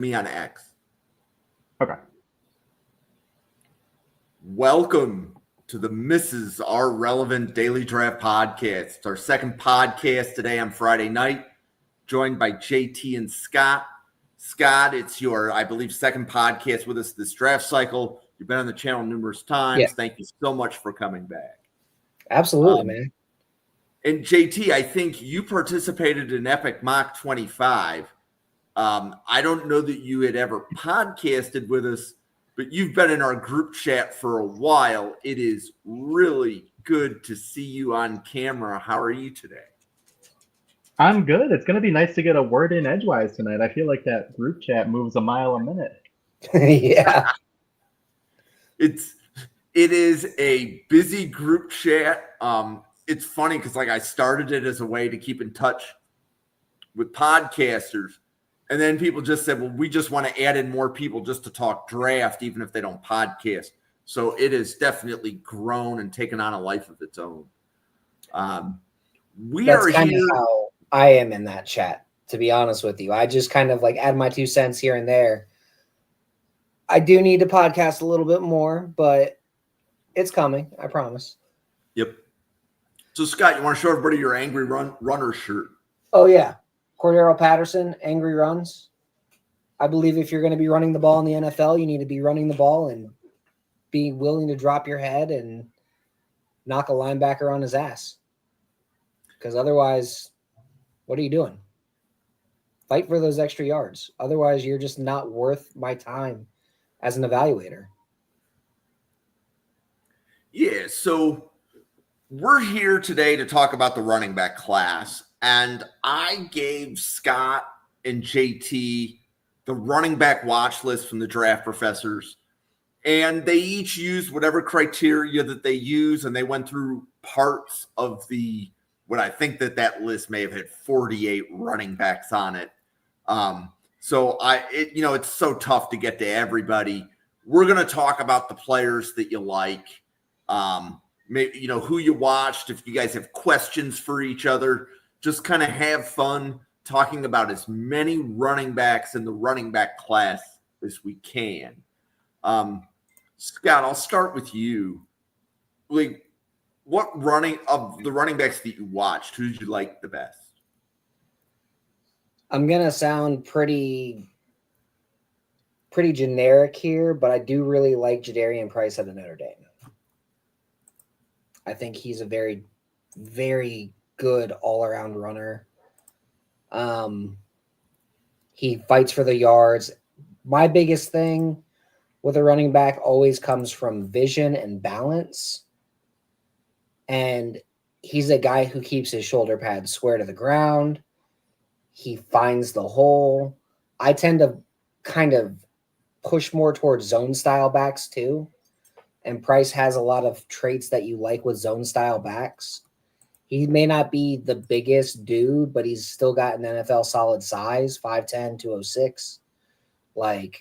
me on X. Okay. Welcome to the Mrs. R Relevant Daily Draft Podcast. It's our second podcast today on Friday night, joined by JT and Scott. Scott, it's your, I believe, second podcast with us this draft cycle. You've been on the channel numerous times. Yeah. Thank you so much for coming back. Absolutely, man. And JT, I think you participated in Epic Mock 25. I don't know that you had ever podcasted with us, but you've been in our group chat for a while. It is really good to see you on camera. How are you today? I'm good. It's going to be nice to get a word in edgewise tonight. I feel like that group chat moves a mile a minute. Yeah. It is a busy group chat. It's funny because I started it as a way to keep in touch with podcasters. And then people just said, well, we just want to add in more people just to talk draft, even if they don't podcast. So it has definitely grown and taken on a life of its own. That's kind of how I am in that chat, to be honest with you. I just kind of add my 2 cents here and there. I do need to podcast a little bit more, but it's coming. I promise. Yep. So, Scott, you want to show everybody your Angry Runner shirt? Oh, yeah. Cordero Patterson, Angry Runs. I believe if you're going to be running the ball in the NFL, you need to be running the ball and be willing to drop your head and knock a linebacker on his ass. Because otherwise, what are you doing? Fight for those extra yards. Otherwise, you're just not worth my time as an evaluator. Yeah, so we're here today to talk about the running back class. And I gave Scott and JT the running back watch list from the draft professors. And they each used whatever criteria that they use. And they went through parts of what I think that list may have had 48 running backs on it. So it's so tough to get to everybody. We're going to talk about the players that you like, maybe, who you watched, if you guys have questions for each other. Just kind of have fun talking about as many running backs in the running back class as we can. Scott, I'll start with you. What of the running backs that you watched, who did you like the best? I'm going to sound pretty generic here, but I do really like Jadarian Price out of Notre Dame. I think he's a very, very good all-around runner. He fights for the yards. My biggest thing with a running back always comes from vision and balance. And he's a guy who keeps his shoulder pads square to the ground. He finds the hole. I tend to kind of push more towards zone style backs too. And Price has a lot of traits that you like with zone style backs. He may not be the biggest dude, but he's still got an NFL solid size, 5'10", 206. I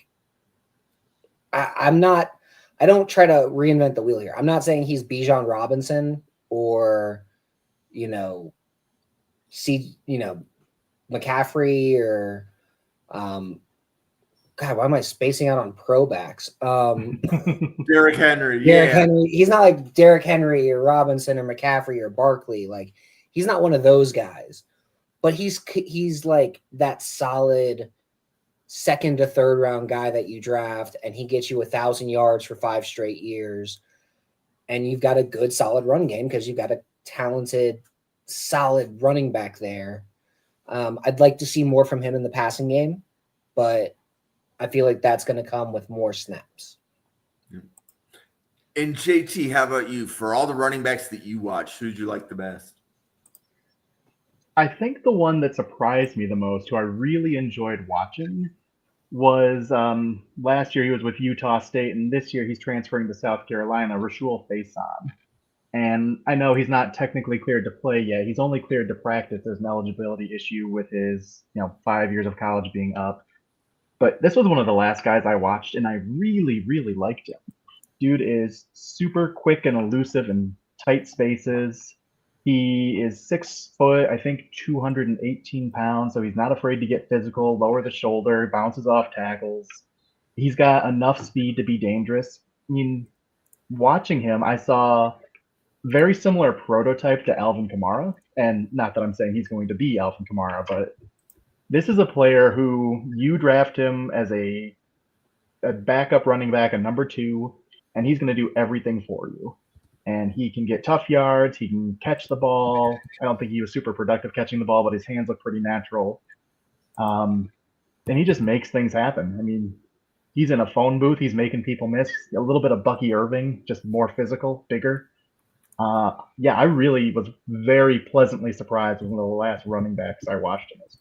don't try to reinvent the wheel here. I'm not saying he's Bijan Robinson or, McCaffrey or, God, why am I spacing out on pro backs? Derrick Henry. Derrick Henry. He's not like Derrick Henry or Robinson or McCaffrey or Barkley. He's not one of those guys. But he's like that solid second to third round guy that you draft, and he gets you 1,000 yards for 5 straight years. And you've got a good, solid run game because you've got a talented, solid running back there. I'd like to see more from him in the passing game, but I feel like that's going to come with more snaps. And JT, how about you? For all the running backs that you watch, who did you like the best? I think the one that surprised me the most, who I really enjoyed watching, was last year he was with Utah State, and this year he's transferring to South Carolina, Rahsul Faison. And I know he's not technically cleared to play yet. He's only cleared to practice. There's an eligibility issue with his 5 years of college being up. But this was one of the last guys I watched, and I really, really liked him. Dude is super quick and elusive in tight spaces. He is 6 foot, I think 218 pounds, so he's not afraid to get physical, lower the shoulder, bounces off tackles. He's got enough speed to be dangerous. I mean, watching him, I saw very similar prototype to Alvin Kamara, and not that I'm saying he's going to be Alvin Kamara, but this is a player who you draft him as a backup running back, a number 2, and he's going to do everything for you. And he can get tough yards. He can catch the ball. I don't think he was super productive catching the ball, but his hands look pretty natural. And he just makes things happen. I mean, he's in a phone booth. He's making people miss. A little bit of Bucky Irving, just more physical, bigger. Yeah, I really was very pleasantly surprised with one of the last running backs I watched in this.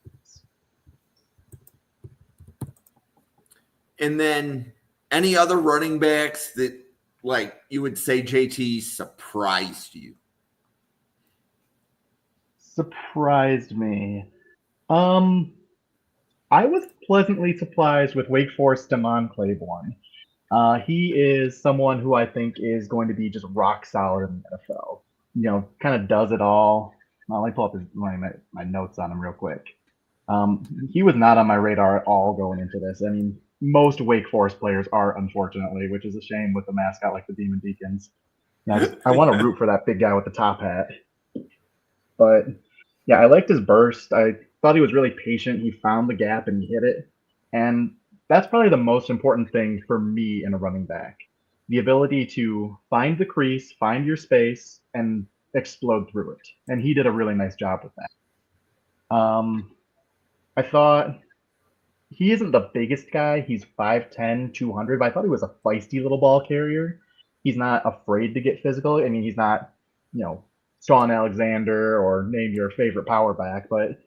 And then any other running backs that, like, you would say JT surprised you? Surprised me. I was pleasantly surprised with Wake Forest Damon Claiborne. He is someone who I think is going to be just rock solid in the NFL. You know, kind of does it all. Let me pull up my notes on him real quick. He was not on my radar at all going into this. I mean, most Wake Forest players are, unfortunately, which is a shame with a mascot like the Demon Deacons. I want to root for that big guy with the top hat. But yeah, I liked his burst. I thought he was really patient. He found the gap and he hit it. And that's probably the most important thing for me in a running back. The ability to find the crease, find your space, and explode through it. And he did a really nice job with that. I thought he isn't the biggest guy. He's 5'10", 200, but I thought he was a feisty little ball carrier. He's not afraid to get physical. I mean, he's not, Sean Alexander or name your favorite power back, but,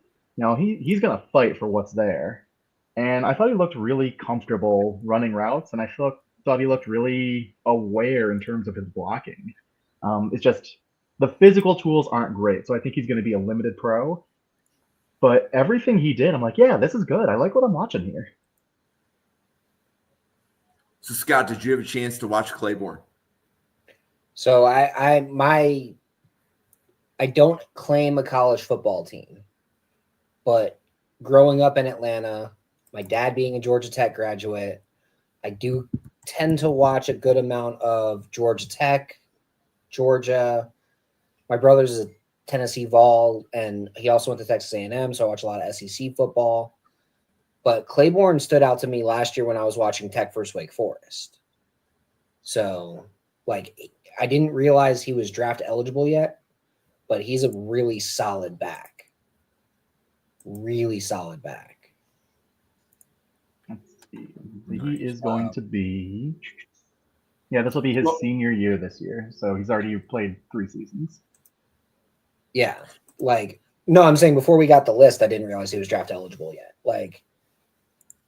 he's going to fight for what's there. And I thought he looked really comfortable running routes, and I thought he looked really aware in terms of his blocking. It's just the physical tools aren't great, so I think he's going to be a limited pro. But everything he did, I'm like, yeah, this is good. I like what I'm watching here. So, Scott, did you have a chance to watch Claiborne? So I don't claim a college football team, but growing up in Atlanta, my dad being a Georgia Tech graduate, I do tend to watch a good amount of Georgia Tech, Georgia. My brother's a Tennessee Vol, and he also went to Texas A&M, so I watch a lot of SEC football. But Claiborne stood out to me last year when I was watching Tech versus Wake Forest. So, I didn't realize he was draft eligible yet, but he's a really solid back. Really solid back. Let's see. He is going to be... Yeah, this will be his senior year this year, so he's already played 3 seasons. Yeah, no, I'm saying before we got the list, I didn't realize he was draft eligible yet.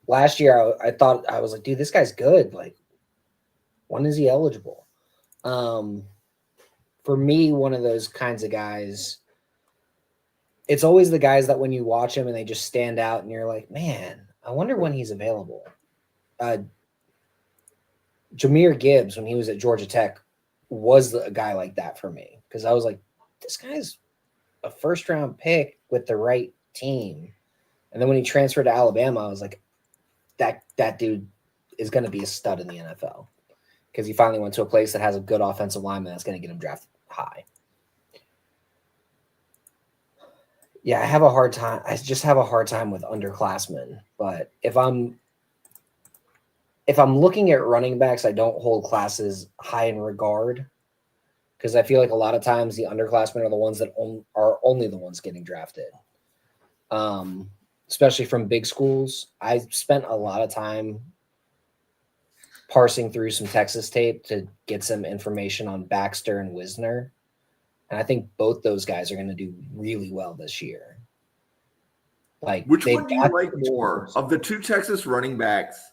Last year, I thought, I was like, dude, this guy's good. When is he eligible? For me, one of those kinds of guys, it's always the guys that when you watch him and they just stand out and you're like, man, I wonder when he's available. Jahmyr Gibbs, when he was at Georgia Tech, was a guy like that for me. Because I was like, this guy's a first-round pick with the right team. And then when he transferred to Alabama, I was like, that dude is going to be a stud in the NFL. Because he finally went to a place that has a good offensive lineman that's going to get him drafted high. Yeah, I just have a hard time with underclassmen. But if I'm looking at running backs, I don't hold classes high in regard. Because I feel like a lot of times the underclassmen are the ones that are only the ones getting drafted. Especially from big schools. I spent a lot of time parsing through some Texas tape to get some information on Baxter and Wisner. And I think both those guys are going to do really well this year. Which one do you like more? Of the 2 Texas running backs,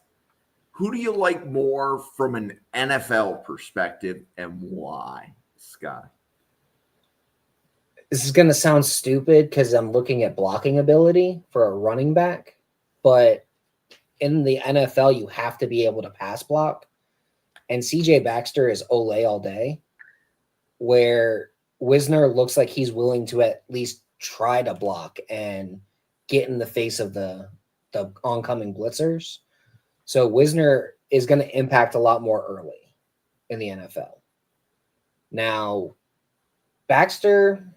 who do you like more from an NFL perspective and why, Scott? This is going to sound stupid because I'm looking at blocking ability for a running back, but in the NFL, you have to be able to pass block. And CJ Baxter is Ole all day, where Wisner looks like he's willing to at least try to block and get in the face of the oncoming blitzers. So Wisner is going to impact a lot more early in the NFL. Now, Baxter,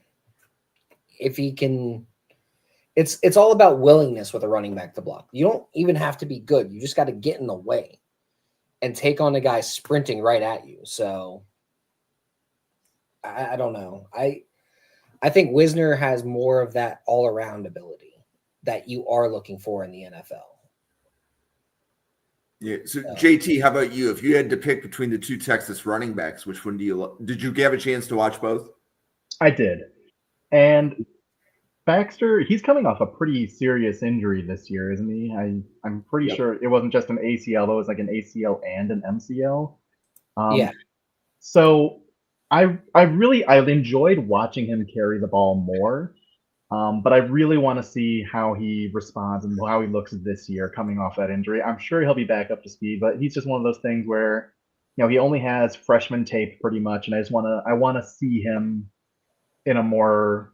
if he can, it's all about willingness with a running back to block. You don't even have to be good. You just got to get in the way and take on a guy sprinting right at you. So I don't know. I think Wisner has more of that all-around ability that you are looking for in the NFL. Yeah. So JT, how about you? If you had to pick between the two Texas running backs, which one do you did you have a chance to watch both? I did. And Baxter, he's coming off a pretty serious injury this year, isn't he? I'm pretty sure it wasn't just an ACL, though. It was like an ACL and an MCL. Yeah. So I've enjoyed watching him carry the ball more, but I really want to see how he responds and how he looks this year coming off that injury. I'm sure he'll be back up to speed, but he's just one of those things where, he only has freshman tape pretty much, and I want to see him in a more,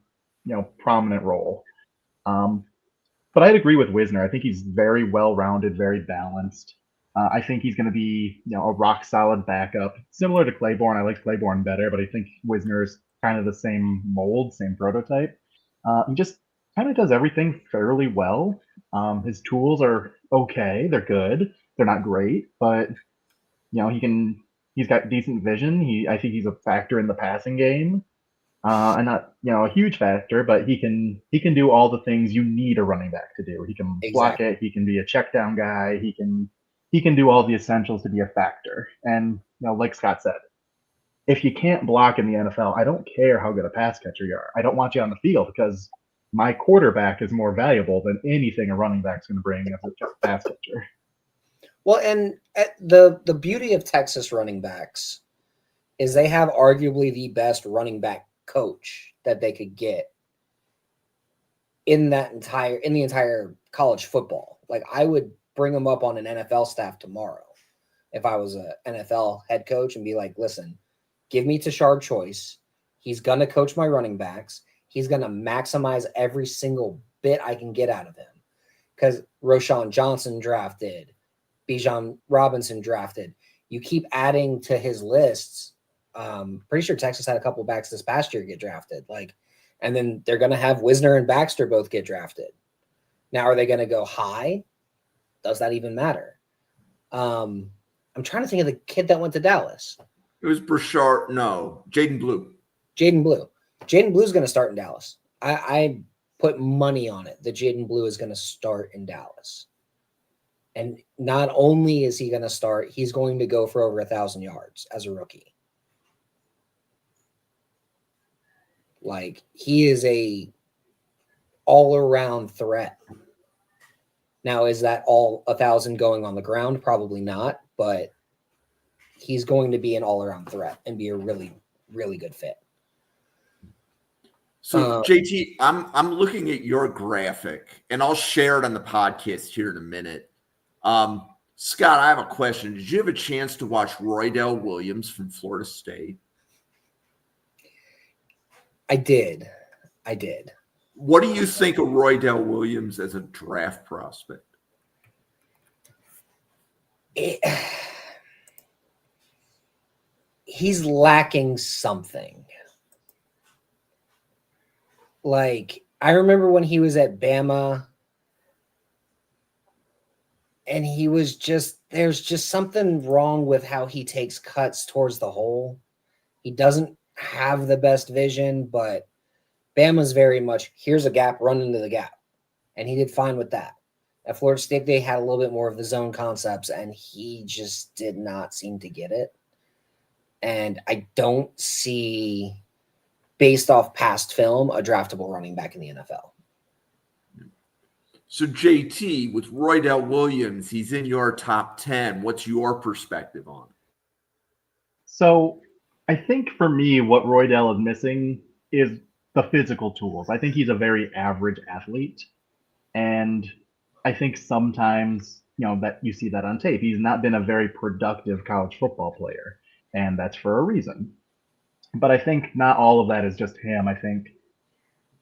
prominent role. But I'd agree with Wisner. I think he's very well-rounded, very balanced. I think he's going to be, a rock-solid backup. Similar to Claiborne. I like Claiborne better, but I think Wisner's kind of the same mold, same prototype. He just kind of does everything fairly well. His tools are okay. They're good. They're not great, but, he's got decent vision. I think he's a factor in the passing game. And not, a huge factor, but he can do all the things you need a running back to do. He can block it. He can be a check down guy. He can do all the essentials to be a factor. And, like Scott said, if you can't block in the NFL, I don't care how good a pass catcher you are. I don't want you on the field because my quarterback is more valuable than anything a running back's going to bring as a pass catcher. Well, and the beauty of Texas running backs is they have arguably the best running back coach that they could get in the entire college football. Like, I would bring him up on an NFL staff tomorrow if I was an NFL head coach and be like, listen, give me Tashard Choice. He's going to coach my running backs. He's going to maximize every single bit I can get out of him. Because Roschon Johnson drafted, Bijan Robinson drafted. You keep adding to his lists. Pretty sure Texas had a couple backs this past year get drafted. And then they're going to have Wisner and Baxter both get drafted. Now, are they going to go high? Does that even matter? I'm trying to think of the kid that went to Dallas. It was Brashard. No, Jayden Blue. Jayden Blue's going to start in Dallas. I put money on it that Jayden Blue is going to start in Dallas. And not only is he going to start, he's going to go for over 1,000 yards as a rookie. He is a all-around threat. Now, is that all 1,000 going on the ground? Probably not, but he's going to be an all-around threat and be a really, really good fit. So, JT, I'm looking at your graphic, and I'll share it on the podcast here in a minute. Scott, I have a question. Did you have a chance to watch Roydell Williams from Florida State? I did. What do you think of Roydell Williams as a draft prospect? He's lacking something. I remember when he was at Bama, and he was there's just something wrong with how he takes cuts towards the hole. He doesn't have the best vision, but Bama's very much, here's a gap, run into the gap. And he did fine with that. At Florida State, they had a little bit more of the zone concepts, and he just did not seem to get it. And I don't see, based off past film, a draftable running back in the NFL. So, JT, with Roydell Williams, he's in your top 10. What's your perspective on it? So, I think for me, what Roydell is missing is the physical tools. I think he's a very average athlete. And I think sometimes, that you see that on tape. He's not been a very productive college football player. And that's for a reason. But I think not all of that is just him. I think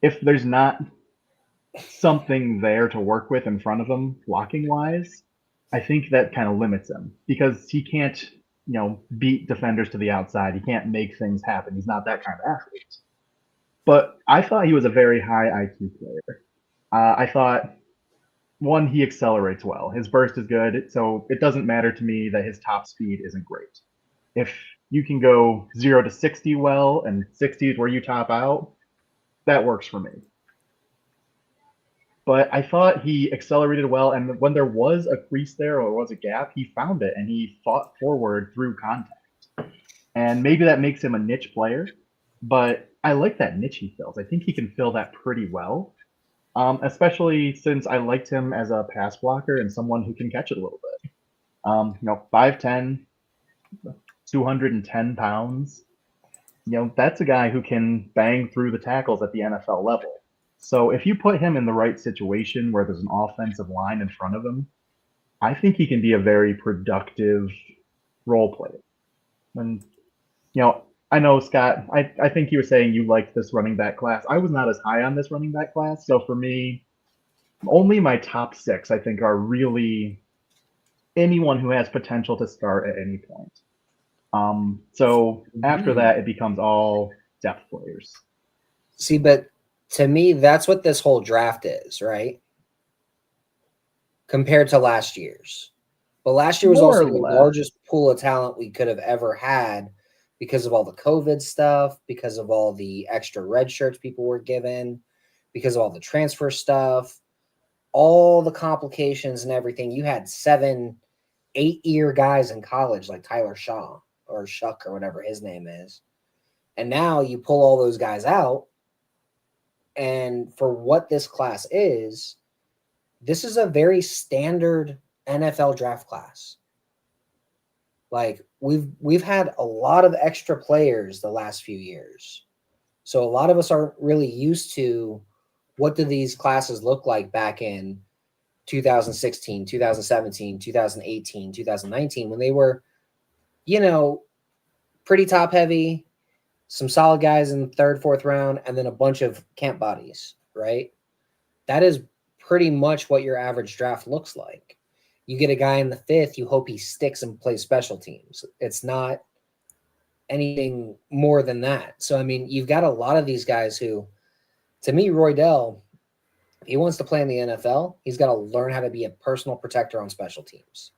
if there's not something there to work with in front of him, blocking wise, I think that kind of limits him because he can't, beat defenders to the outside. He can't make things happen. He's not that kind of athlete. But I thought he was a very high IQ player. I thought, one, he accelerates well. His burst is good, so it doesn't matter to me that his top speed isn't great. If you can go 0 to 60 well, and 60 is where you top out, that works for me. But I thought he accelerated well, and when there was a crease there or was a gap, he found it, and he fought forward through contact. And maybe that makes him a niche player, but I like that niche he fills. I think he can fill that pretty well, especially since I liked him as a pass blocker and someone who can catch it a little bit. 5'10", 210 pounds. That's a guy who can bang through the tackles at the NFL level. So if you put him in the right situation where there's an offensive line in front of him, I think he can be a very productive role player. And, I know, Scott, I think you were saying you liked this running back class. I was not as high on this running back class. So for me, only my top 6, I think, are really anyone who has potential to start at any point. So after that, it becomes all depth players. See, but to me, that's what this whole draft is, right? Compared to last year's. But last year was also the largest pool of talent we could have ever had because of all the COVID stuff, because of all the extra red shirts people were given, because of all the transfer stuff, all the complications and everything. You had 7, 8-year guys in college like Tyler Shaw or Shuck or whatever his name is. And now you pull all those guys out. And for what this class is, this is a very standard NFL draft class. Like we've had a lot of extra players the last few years. So a lot of us aren't really used to what do these classes look like back in 2016, 2017, 2018, 2019 when they were, pretty top heavy, some solid guys in the 3rd, 4th round, and then a bunch of camp bodies, right? That is pretty much what your average draft looks like. You get a guy in the 5th, you hope he sticks and plays special teams. It's not anything more than that. So, I mean, you've got a lot of these guys who, to me, Roydell, if he wants to play in the NFL, he's got to learn how to be a personal protector on special teams.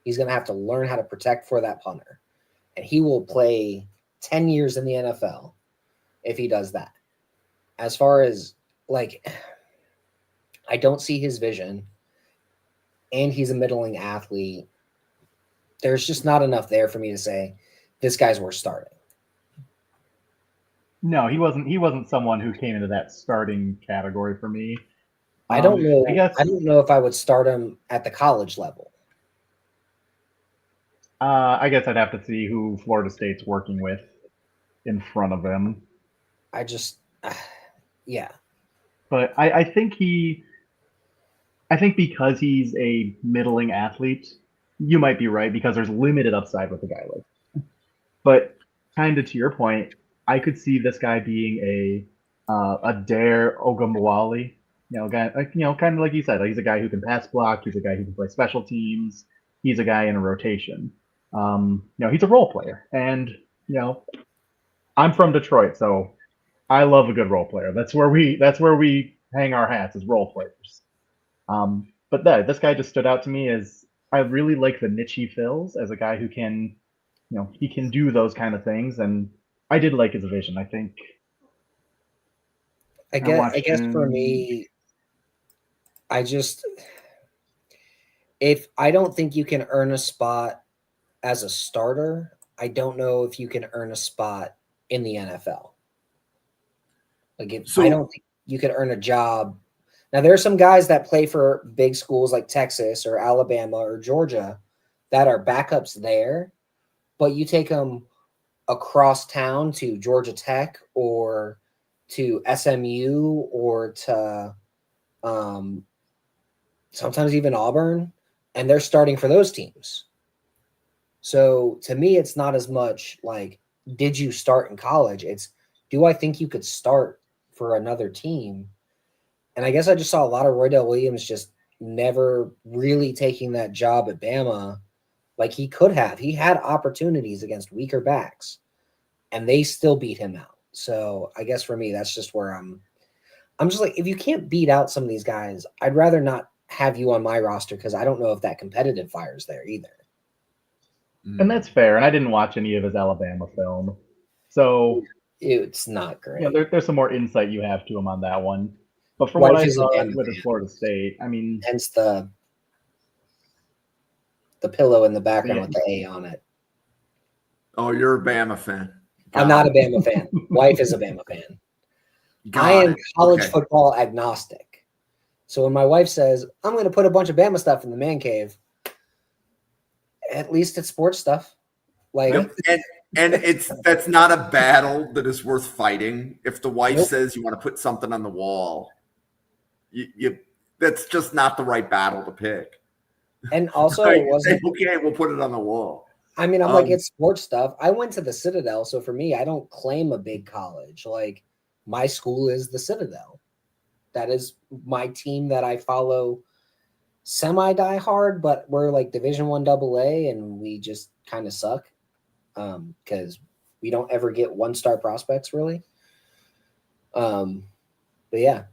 He's going to have to learn how to protect for that punter. And he will play 10 years in the NFL if he does that. As far as, I don't see his vision, and he's a middling athlete. There's just not enough there for me to say this guy's worth starting. No, he wasn't someone who came into that starting category for me. I don't know. I don't know if I would start him at the college level. I guess I'd have to see who Florida State's working with in front of him. Yeah. But I think because he's a middling athlete, you might be right because there's limited upside with a guy like him. But kind of to your point, I could see this guy being a Dare Ogumwali, guy, kind of like you said, he's a guy who can pass block, he's a guy who can play special teams, he's a guy in a rotation. He's a role player, and I'm from Detroit, so I love a good role player. That's where we hang our hats as role players. But this guy just stood out to me as I really like the niche he fills as a guy who can, he can do those kind of things, and I did like his vision. I think. I guess for me, if I don't think you can earn a spot as a starter, I don't know if you can earn a spot in the NFL. I don't think you can earn a job. Now, there are some guys that play for big schools like Texas or Alabama or Georgia that are backups there, but you take them across town to Georgia Tech or to SMU or to sometimes even Auburn, and they're starting for those teams. So to me, it's not as much like did you start in college? It's, do I think you could start for another team? And I guess I just saw a lot of Roydell Williams just never really taking that job at Bama like he could have. He had opportunities against weaker backs, and they still beat him out. So I guess for me, that's just where I'm just like, if you can't beat out some of these guys, I'd rather not have you on my roster because I don't know if that competitive fire's there either. And that's fair. And I didn't watch any of his Alabama film. So it's not great. You know, there's some more insight you have to him on that one. But from Wife what I is a saw Bama with fan. his Florida State, I mean, Hence the pillow in the background with the A on it. Oh, you're a Bama fan. I'm not a Bama fan. Wife is a Bama fan. I am college football agnostic. So when my wife says, I'm going to put a bunch of Bama stuff in the man cave, at least it's sports stuff. Like, and that's not a battle that is worth fighting. If the wife says you want to put something on the wall, you that's just not the right battle to pick. And also, it wasn't okay. We'll put it on the wall. I mean, I'm like, it's sports stuff. I went to the Citadel, so for me, I don't claim a big college. Like, my school is the Citadel. That is my team that I follow semi die hard, but we're like Division I AA, and we just kind of suck because we don't ever get 1-star prospects really. But yeah.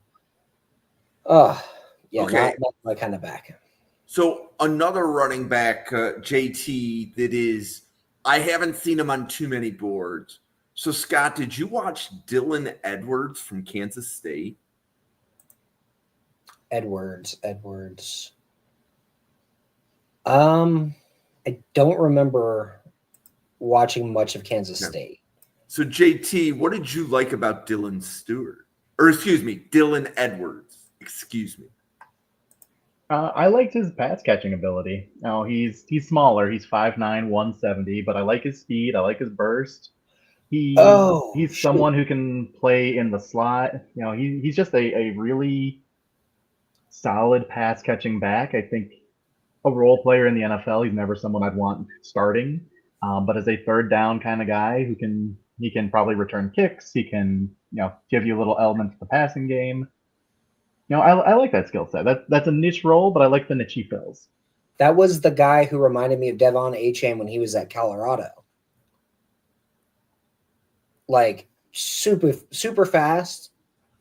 Yeah, okay. not my kind of back. So another running back, JT, that is, I haven't seen him on too many boards. So Scott, did you watch Dylan Edwards from Kansas State? Edwards. I don't remember watching much of Kansas State. So JT, what did you like about Dylan Edwards? Excuse me. I liked his pass catching ability. Now he's smaller. He's 5'9", 170, but I like his speed. I like his burst. He's someone who can play in the slot. You know, he's just a really solid pass catching back. I think a role player in the NFL. He's never someone I'd want starting, but as a third down kind of guy he can probably return kicks. He can give you a little element to the passing game. I like that skill set. That's a niche role, but I like the niche he fills. That was the guy who reminded me of Devon Achane when he was at Colorado. Like super, super fast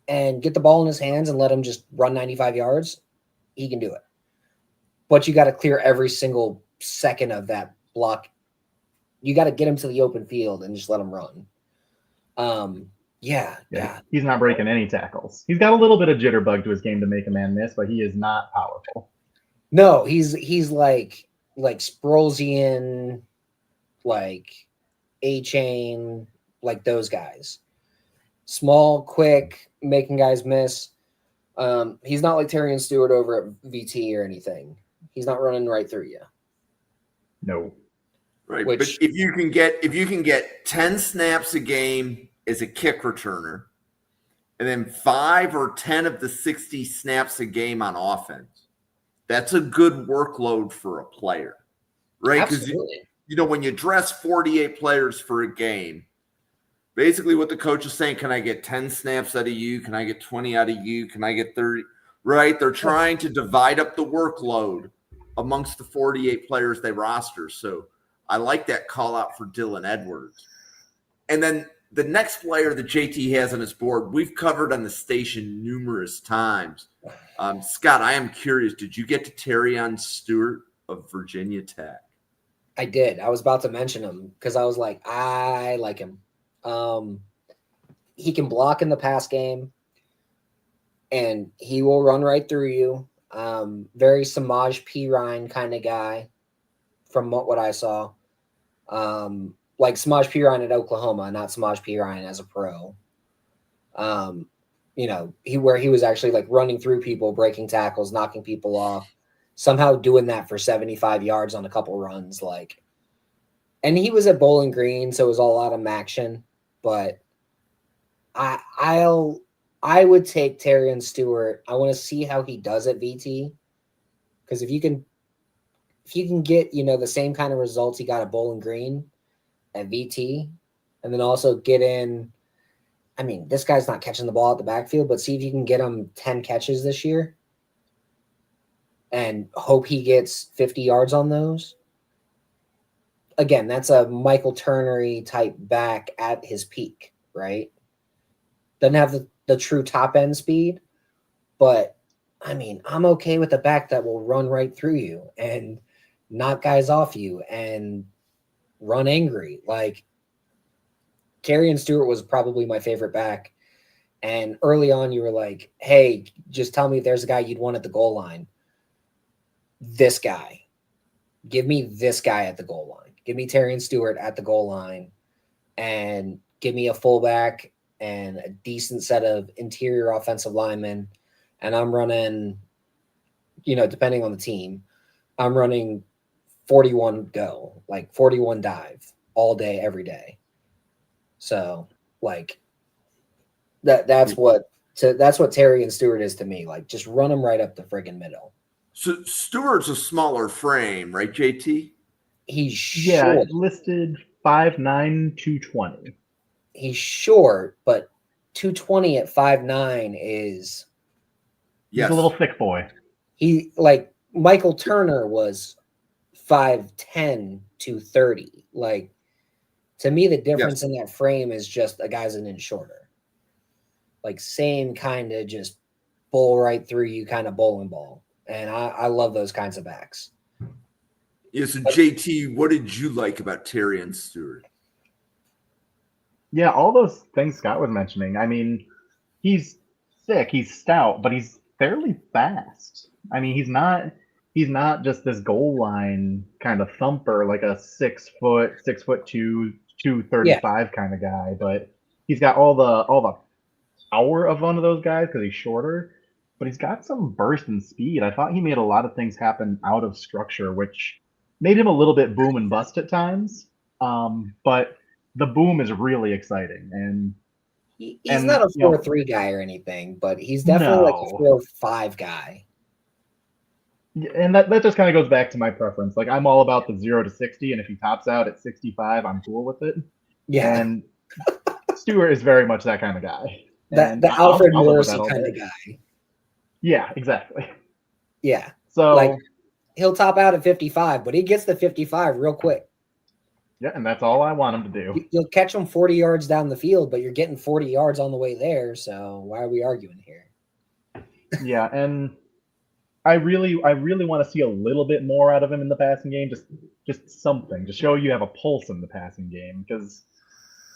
and get the ball in his hands and let him just run 95 yards. He can do it. But you got to clear every single second of that block. You got to get him to the open field and just let him run. Yeah. He's not breaking any tackles. He's got a little bit of jitterbug to his game to make a man miss, but he is not powerful. No, he's like Sproulsian, like A-Chain, like those guys. Small, quick, making guys miss. He's not like Terian Stewart over at VT or anything. He's not running right through you. No. Right. But if you can get 10 snaps a game as a kick returner, and then 5 or 10 of the 60 snaps a game on offense, that's a good workload for a player, right? Because when you dress 48 players for a game, basically what the coach is saying, can I get 10 snaps out of you? Can I get 20 out of you? Can I get 30? Right? They're trying to divide up the workload amongst the 48 players they roster. So I like that call out for Dylan Edwards. And then the next player that JT has on his board, we've covered on the station numerous times. Scott, I am curious, did you get to Terian Stewart of Virginia Tech? I did. I was about to mention him because I was like, I like him. He can block in the pass game, and he will run right through you. Very Samaj Pirine kind of guy from what I saw. Like Samaj Pirine at Oklahoma, not Samaj Pirine as a pro. Where he was actually like running through people, breaking tackles, knocking people off, somehow doing that for 75 yards on a couple runs. And he was at Bowling Green, so it was all out of action. But I would take Terian Stewart. I want to see how he does at VT, because if you can get the same kind of results he got at Bowling Green at VT, and then also get in. I mean, this guy's not catching the ball at the backfield, but see if you can get him 10 catches this year and hope he gets 50 yards on those. Again, that's a Michael Turner-y type back at his peak, right? Doesn't have the true top end speed, but I mean, I'm okay with a back that will run right through you and knock guys off you and run angry. Like, Darian Stewart was probably my favorite back. And early on, you were like, hey, just tell me if there's a guy you'd want at the goal line. This guy. Give me this guy at the goal line. Give me Darian Stewart at the goal line and give me a fullback and a decent set of interior offensive linemen. And I'm running, depending on the team, I'm running 41 go, like 41 dive all day, every day. So, like, that's what Terry and Stewart is to me. Like, just run them right up the friggin' middle. So Stewart's a smaller frame, right, JT? He's short. Listed 5'9", 220. He's short, but 220 at 5'9" is he's a little thick boy. He, like, Michael Turner was 5'10", 230. Like, to me, the difference in that frame is just a guy's an inch shorter. Like, same kind of just bowl right through you kind of bowling ball. And I love those kinds of backs. Yes, and JT, what did you like about Terry and Stewart? Yeah, all those things Scott was mentioning. I mean, he's thick, he's stout, but he's fairly fast. I mean, he's not just this goal line kind of thumper like a 6'2", 235 kind of guy, but he's got all the power of one of those guys because he's shorter, but he's got some burst and speed. I thought he made a lot of things happen out of structure, which made him a little bit boom and bust at times. But the boom is really exciting, and he's not a 4-3 guy or anything, but he's definitely like a 4-5 guy. And that just kind of goes back to my preference. Like, I'm all about the 0 to 60, and if he tops out at 65, I'm cool with it. Yeah. And Stewart is very much that kind of guy. The Alfred Morrissey kind of guy. Yeah, exactly. Yeah. So, like, he'll top out at 55, but he gets the 55 real quick. Yeah, and that's all I want him to do. You'll catch him 40 yards down the field, but you're getting 40 yards on the way there, so why are we arguing here? Yeah, and I really want to see a little bit more out of him in the passing game, just something to show you have a pulse in the passing game, because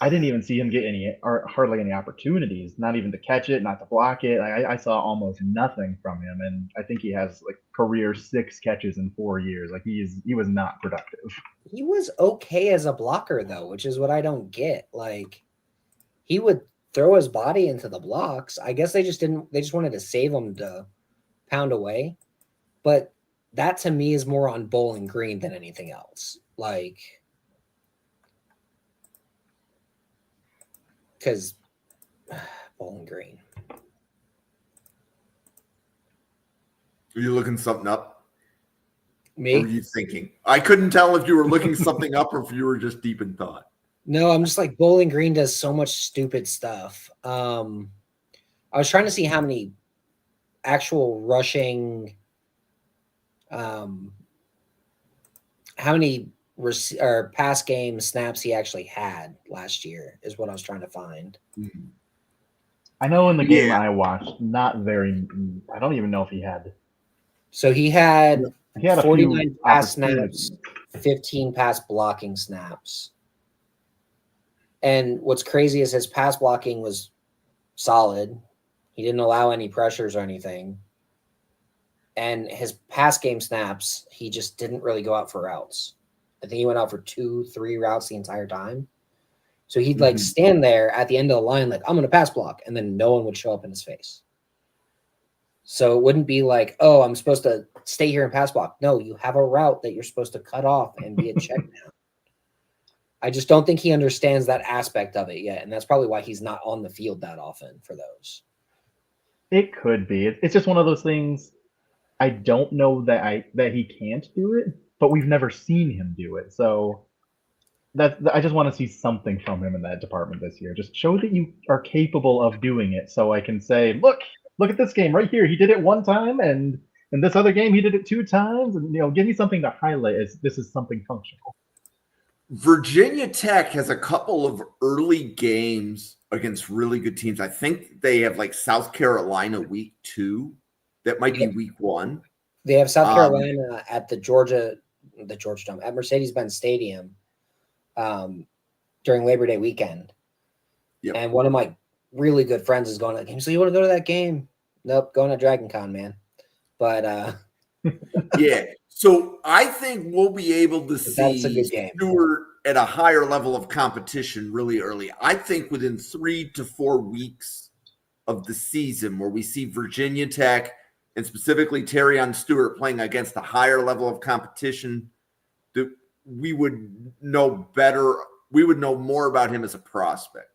I didn't even see him get hardly any opportunities, not even to catch it, not to block it. I saw almost nothing from him, and I think he has like career 6 catches in 4 years. Like, he was not productive. He was okay as a blocker though, which is what I don't get. Like, he would throw his body into the blocks. I guess they just wanted to save him to pound away. But that to me is more on Bowling Green than anything else. Like, because Bowling Green. Are you looking something up? Me? What were you thinking? I couldn't tell if you were looking something up or if you were just deep in thought. No, I'm just like, Bowling Green does so much stupid stuff. I was trying to see how many actual rushing, how many pass game snaps he actually had last year is what I was trying to find. I know in the game I watched, not very. I don't even know if he had. So he had 49 pass snaps, 15 pass blocking snaps. And what's crazy is his pass blocking was solid. He didn't allow any pressures or anything. And his pass game snaps, he just didn't really go out for routes. I think he went out for 2-3 routes the entire time. So he'd like stand there at the end of the line, like, I'm going to pass block. And then no one would show up in his face. So it wouldn't be like, oh, I'm supposed to stay here and pass block. No, you have a route that you're supposed to cut off and be a check down. I just don't think he understands that aspect of it yet. And that's probably why he's not on the field that often for those. It could be. It's just one of those things. I don't know that he can't do it, but we've never seen him do it. So I just want to see something from him in that department this year. Just show that you are capable of doing it, so I can say, look at this game right here. He did it one time, and in this other game he did it 2 times, and give me something to highlight as this is something functional. Virginia Tech has a couple of early games against really good teams. I think they have like South Carolina week 2. That might be week 1. They have South Carolina at the Georgia Dome at Mercedes-Benz Stadium during Labor Day weekend. Yep. And one of my really good friends is going to that game. So you want to go to that game? Nope, going to Dragon Con, man. But yeah. So I think we'll be able to see Stewart at a higher level of competition really early. I think within 3 to 4 weeks of the season, where we see Virginia Tech and specifically Terrion Stewart playing against a higher level of competition, that we would know better. We would know more about him as a prospect.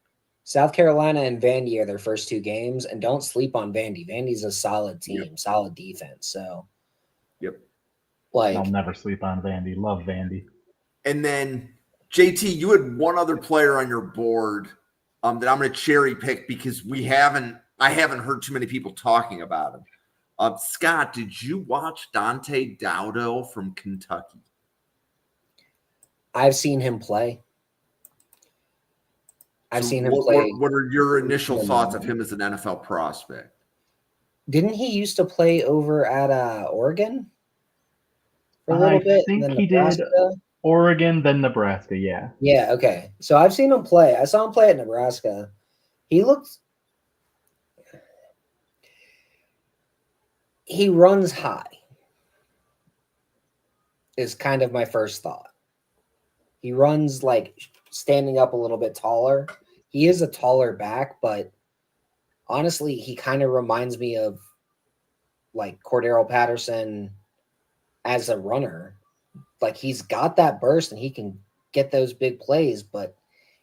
South Carolina and Vandy are their first 2 games, and don't sleep on Vandy. Vandy's a solid team, solid defense. So, I'll never sleep on Vandy. Love Vandy. And then, JT, you had one other player on your board that I'm going to cherry pick because I haven't heard too many people talking about him. Scott, did you watch Dante Dowdell from Kentucky? I've seen him play. What are your initial thoughts of him as an NFL prospect? Didn't he used to play over at Oregon for a little bit? I think he did Oregon, then Nebraska, yeah. Yeah, okay. So I've seen him play. I saw him play at Nebraska. He runs high is kind of my first thought. He runs like standing up a little bit taller. He is a taller back, but honestly, he kind of reminds me of like Cordero Patterson as a runner. Like he's got that burst and he can get those big plays, but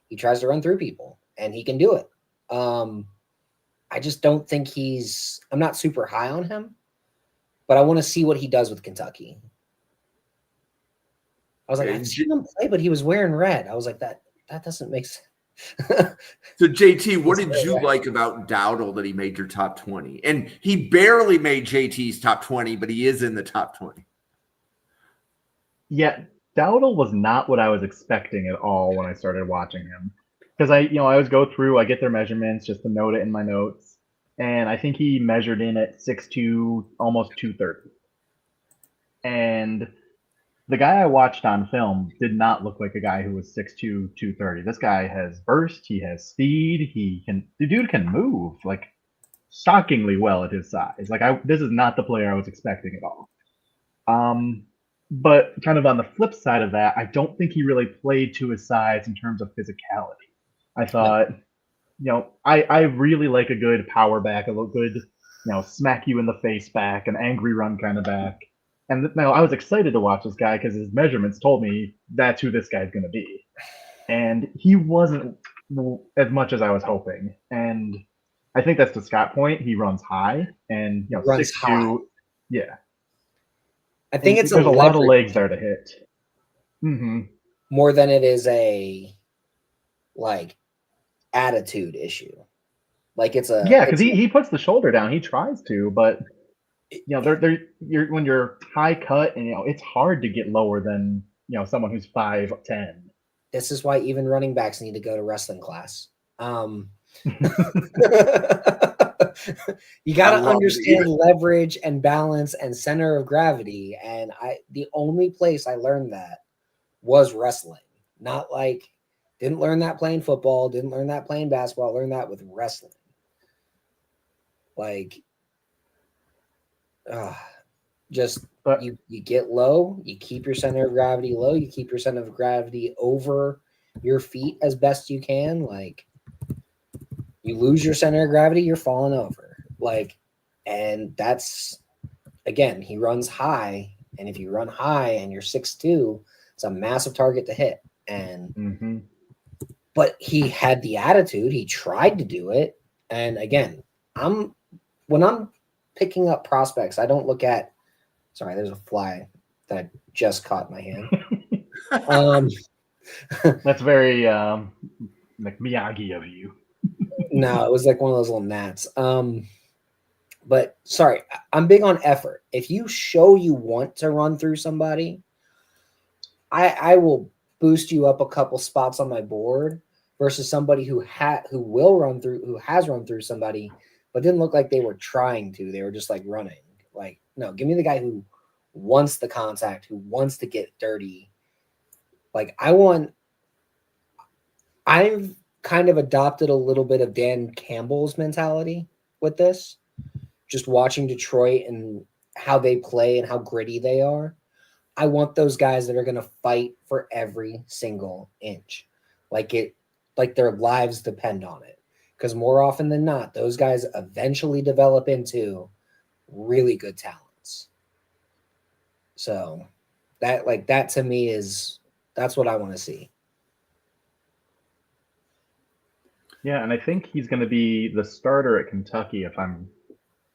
he tries to run through people and he can do it. I just don't think I'm not super high on him, but I want to see what he does with Kentucky. I was like, I've seen him play, but he was wearing red. I was like, that doesn't make sense. So, JT, what did you like about Dowdell that he made your top 20? And he barely made JT's top 20, but he is in the top 20. Yeah, Dowdell was not what I was expecting at all when I started watching him. Because I always go through, I get their measurements just to note it in my notes. And I think he measured in at 6'2", almost 230. And the guy I watched on film did not look like a guy who was 6'2", 230. This guy has burst. He has speed. The dude can move like shockingly well at his size. Like this is not the player I was expecting at all. But kind of on the flip side of that, I don't think he really played to his size in terms of physicality. I thought, I really like a good power back, a little good, smack you in the face back, an angry run kind of back. And now I was excited to watch this guy because his measurements told me that's who this guy's going to be. And he wasn't as much as I was hoping. And I think that's to Scott's point. He runs high and, 6'2". Yeah. I think there's a lot of legs there to hit. Mm-hmm. More than it is a attitude issue. Like it's a because he puts the shoulder down. He tries to, but when you're high cut and it's hard to get lower than someone who's 5'10". This is why even running backs need to go to wrestling class. You got to understand leverage and balance and center of gravity. And the only place I learned that was wrestling. Not didn't learn that playing football, didn't learn that playing basketball, learned that with wrestling. You get low, you keep your center of gravity low, you keep your center of gravity over your feet as best you can. You lose your center of gravity, you're falling over. And that's, again, he runs high. And if you run high and you're 6'2", it's a massive target to hit. And, but he had the attitude, he tried to do it. And again, when I'm picking up prospects, I don't look at, sorry, there's a fly that I just caught in my hand. That's very like Miyagi of you. No, it was like one of those little gnats. But sorry, I'm big on effort. If you show you want to run through somebody, I will boost you up a couple spots on my board versus somebody who has run through somebody, but didn't look like they were trying to. They were just like running. Like, no, give me the guy who wants the contact, who wants to get dirty. Like, I've kind of adopted a little bit of Dan Campbell's mentality with this. Just watching Detroit and how they play and how gritty they are. I want those guys that are going to fight for every single inch. Like their lives depend on it. Because more often than not, those guys eventually develop into really good talents. So that to me that's what I want to see. Yeah, and I think he's going to be the starter at Kentucky if I'm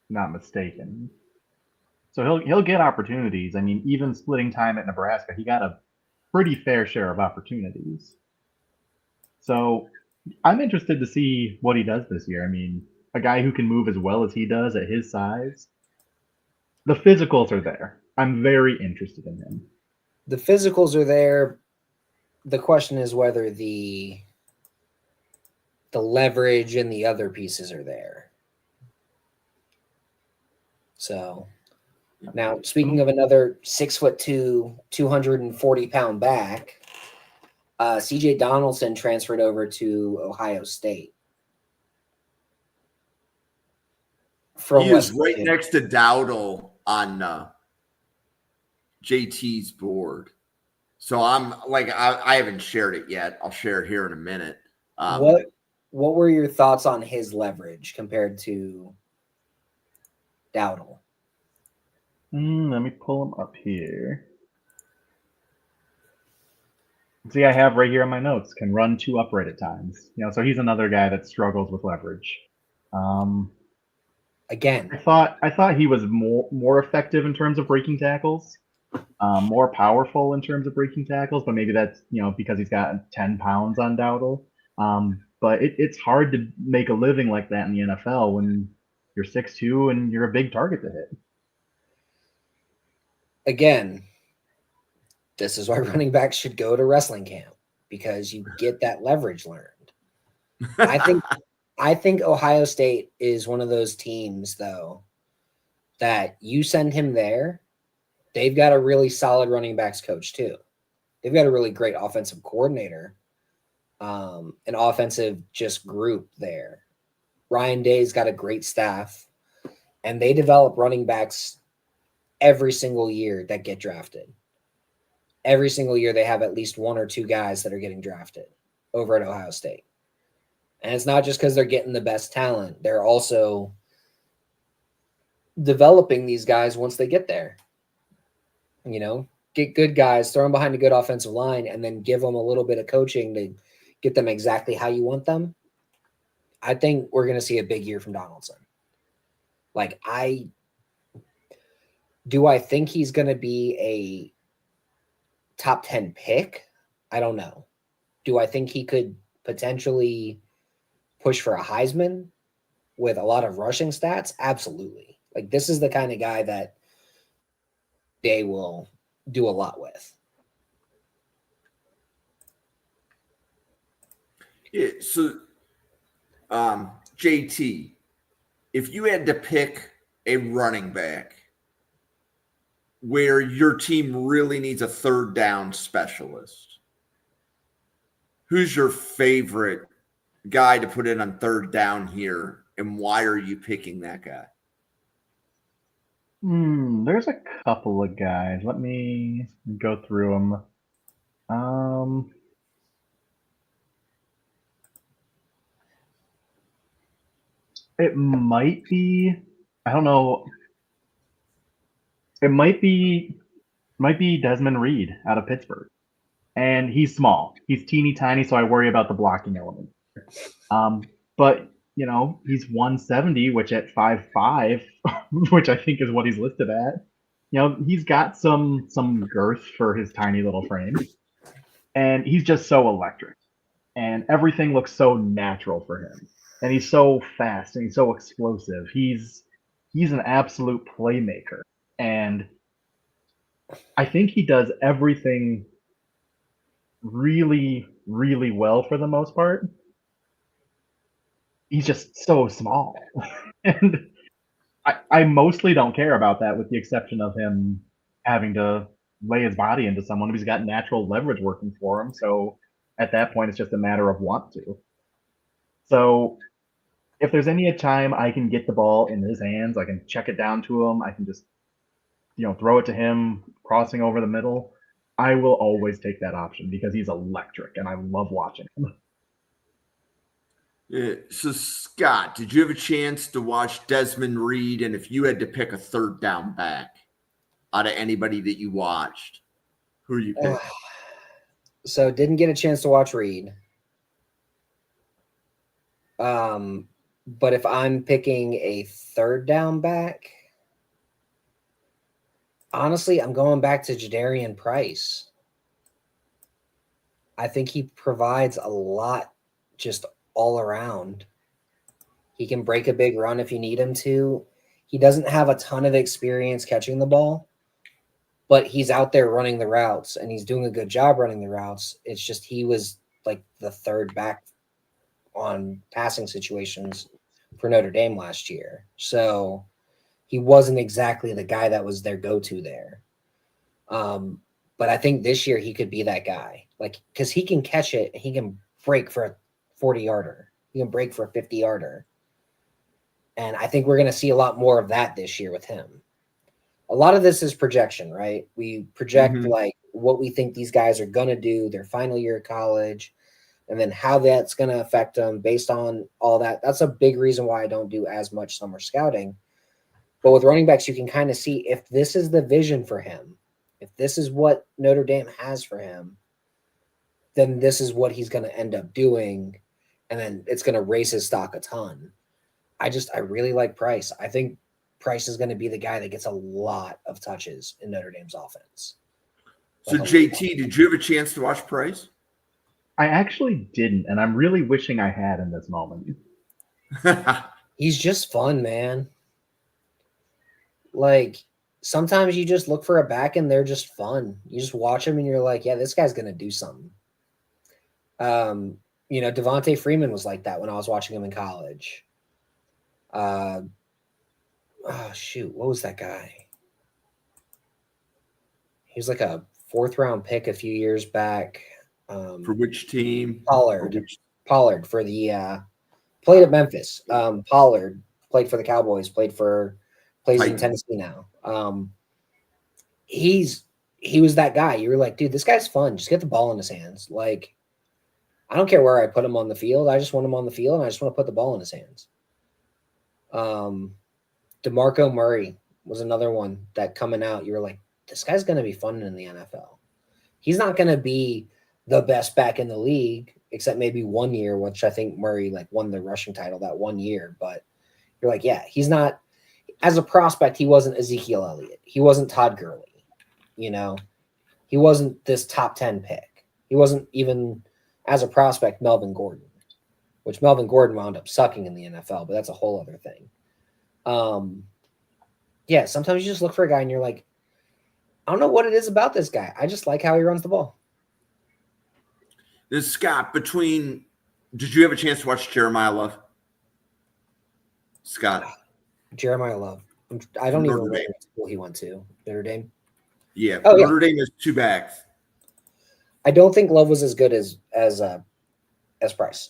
not mistaken. So he'll get opportunities. I mean, even splitting time at Nebraska, he got a pretty fair share of opportunities. So I'm interested to see what he does this year. I mean, a guy who can move as well as he does at his size, the physicals are there. I'm very interested in him. The physicals are there. The question is whether the leverage and the other pieces are there. So now, speaking of another 6'2", 240-pound back, CJ Donaldson transferred over to Ohio State. He is right next to Dowdell on JT's board. So I'm like, I haven't shared it yet. I'll share it here in a minute. What were your thoughts on his leverage compared to Dowdell? Let me pull him up here. See, I have right here in my notes, can run 2 upright at times. So he's another guy that struggles with leverage. Again, I thought he was more effective in terms of breaking tackles, more powerful in terms of breaking tackles, but maybe that's because he's got 10 pounds on Dowdell. But it's hard to make a living like that in the NFL when you're 6'2" and you're a big target to hit. Again, this is why running backs should go to wrestling camp, because you get that leverage learned. I think Ohio State is one of those teams, though, that you send him there, they've got a really solid running backs coach, too. They've got a really great offensive coordinator, an offensive just group there. Ryan Day's got a great staff, and they develop running backs every single year that get drafted. Every single year they have at least 1 or 2 guys that are getting drafted over at Ohio State. And it's not just because they're getting the best talent. They're also developing these guys once they get there. Get good guys, throw them behind a good offensive line, and then give them a little bit of coaching to get them exactly how you want them. I think we're going to see a big year from Donaldson. Do I think he's going to be a top 10 pick? I don't know. Do I think he could potentially push for a Heisman with a lot of rushing stats? Absolutely. This is the kind of guy that they will do a lot with. Yeah, so, JT, if you had to pick a running back where your team really needs a third down specialist, who's your favorite guy to put in on third down here, and why are you picking that guy? There's a couple of guys. Let me go through them. It might be, I don't know. It might be Desmond Reed out of Pittsburgh. And he's small. He's teeny tiny, so I worry about the blocking element. But he's 170, which at 5'5", which I think is what he's listed at. He's got some girth for his tiny little frame. And he's just so electric. And everything looks so natural for him. And he's so fast and he's so explosive. He's an absolute playmaker. And I think he does everything really, really well for the most part. He's just so small. And I mostly don't care about that, with the exception of him having to lay his body into someone. He's got natural leverage working for him. So at that point, it's just a matter of want to. So if there's any time I can get the ball in his hands, I can check it down to him, I can just, throw it to him, crossing over the middle, I will always take that option because he's electric and I love watching him. So, Scott, did you have a chance to watch Desmond Reed? And if you had to pick a third down back out of anybody that you watched, who are you picking? So, didn't get a chance to watch Reed. But if I'm picking a third down back, honestly, I'm going back to Jadarian Price. I think he provides a lot just all around. He can break a big run if you need him to. He doesn't have a ton of experience catching the ball, but he's out there running the routes and he's doing a good job running the routes. It's just he was like the third back on passing situations for Notre Dame last year. So he wasn't exactly the guy that was their go-to there. But I think this year he could be that guy, like, because he can catch it. He can break for a 40-yarder. He can break for a 50-yarder. And I think we're going to see a lot more of that this year with him. A lot of this is projection, right? We project like what we think these guys are going to do their final year of college, and then how that's going to affect them based on all that. That's a big reason why I don't do as much summer scouting. But with running backs, you can kind of see if this is the vision for him, if this is what Notre Dame has for him, then this is what he's going to end up doing. And then it's going to raise his stock a ton. I really like Price. I think Price is going to be the guy that gets a lot of touches in Notre Dame's offense. So, JT, did you have a chance to watch Price? I actually didn't, and I'm really wishing I had in this moment. He's just fun, man. Like, sometimes you just look for a back and they're just fun. You just watch them and you're like, yeah, this guy's going to do something. Devontae Freeman was like that when I was watching him in college. What was that guy? He was like a 4th-round pick a few years back. For which team? Pollard for the played at Memphis. Pollard played for the Cowboys, plays in Tennessee now. He was that guy. You were like, dude, this guy's fun. Just get the ball in his hands. Like, I don't care where I put him on the field. I just want him on the field, and I just want to put the ball in his hands. DeMarco Murray was another one that coming out, you were like, this guy's going to be fun in the NFL. He's not going to be the best back in the league, except maybe 1 year, which I think Murray won the rushing title that 1 year. But you're like, yeah, he's not, as a prospect, he wasn't Ezekiel Elliott. He wasn't Todd Gurley. He wasn't this top 10 pick. He wasn't even, as a prospect, Melvin Gordon, which Melvin Gordon wound up sucking in the NFL, but that's a whole other thing. Sometimes you just look for a guy and you're like, I don't know what it is about this guy. I just like how he runs the ball. This Scott, did you have a chance to watch Jeremiah Love? Scott. Jeremiah Love. I don't even know what school he went to. Notre Dame? Yeah. Notre Dame has 2 backs. I don't think Love was as good as Price.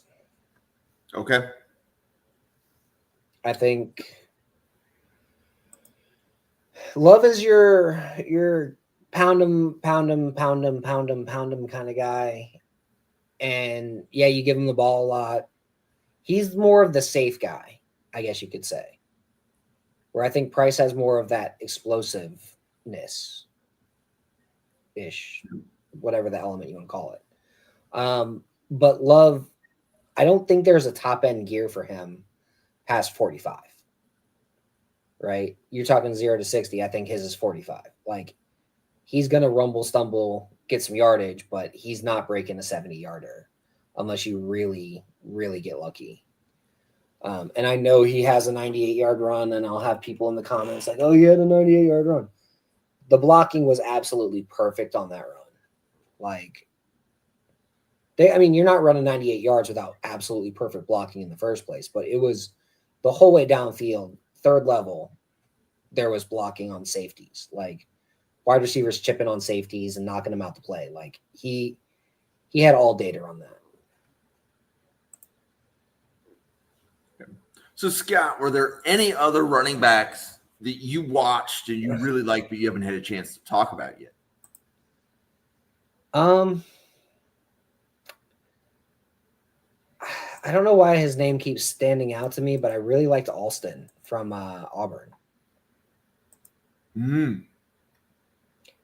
Okay. I think Love is your pound him kind of guy. And yeah, you give him the ball a lot. He's more of the safe guy, I guess you could say. Where I think Price has more of that explosiveness ish, whatever the element you want to call it. But Love, I don't think there's a top end gear for him past 45. Right? You're talking 0 to 60. I think his is 45. Like, he's gonna rumble, stumble, get some yardage, but he's not breaking a 70-yarder unless you really, really get lucky. And I know he has a 98-yard run, and I'll have people in the comments like, oh, he had a 98-yard run. The blocking was absolutely perfect on that run. Like, you're not running 98 yards without absolutely perfect blocking in the first place, but it was the whole way downfield, third level, there was blocking on safeties. Like, wide receivers chipping on safeties and knocking them out to play. Like, he had all data on that. So, Scott, were there any other running backs that you watched and you really liked, but you haven't had a chance to talk about yet? I don't know why his name keeps standing out to me, but I really liked Alston from Auburn.